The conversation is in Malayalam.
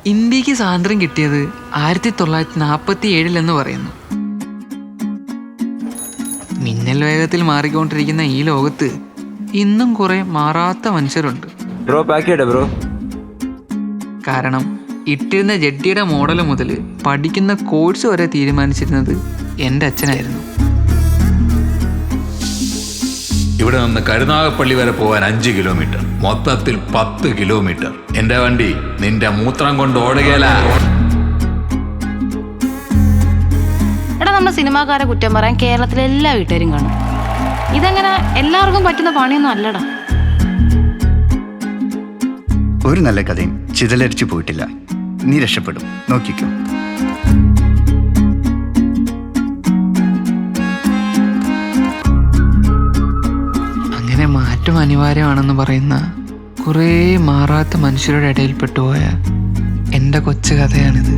ഇന്ത്യക്ക് സ്വാതന്ത്ര്യം കിട്ടിയത് 1947 പറയുന്നു. മിന്നൽ വേഗത്തിൽ മാറിക്കൊണ്ടിരിക്കുന്ന ഈ ലോകത്ത് ഇന്നും കുറെ മാറാത്ത മനുഷ്യരുണ്ട്. ബ്രോ പാക്ക് ചെയ്യട്ടെ ബ്രോ. കാരണം ഇട്ടിരുന്ന ജഡ്ഡിയുടെ മോഡൽ മുതൽ പഠിക്കുന്ന കോഴ്സ് വരെ തീരുമാനിച്ചിരുന്നത് എൻ്റെ അച്ഛനായിരുന്നു. ഇവിടെ നിന്ന് കരുനാഗപ്പള്ളി വരെ പോകാൻ 5 കിലോമീറ്റർ, മൊത്തത്തിൽ 10 കിലോമീറ്റർ. എന്റെ വണ്ടി നിന്റെ മൂത്രം കൊണ്ട് ഓടുകയല്ല. എടാ, നമ്മൾ സിനിമാക്കാരെ കുറ്റം പറയാൻ കേരളത്തിലെ എല്ലാ വീട്ടുകാരും കാണും. ഇതെങ്ങനെ എല്ലാവർക്കും പറ്റുന്ന പണിയൊന്നും അല്ലടാ. ഒരു നല്ല കഥയും ചിതലരിച്ചു പോയിട്ടില്ല. നീ രക്ഷപ്പെടും, നോക്കിക്കോ. അങ്ങനെ മാറ്റം അനിവാര്യമാണെന്ന് പറയുന്ന കുറേ മാറാത്ത മനുഷ്യരുടെ ഇടയിൽ പെട്ടുപോയ എൻ്റെ കൊച്ചു കഥയാണിത്.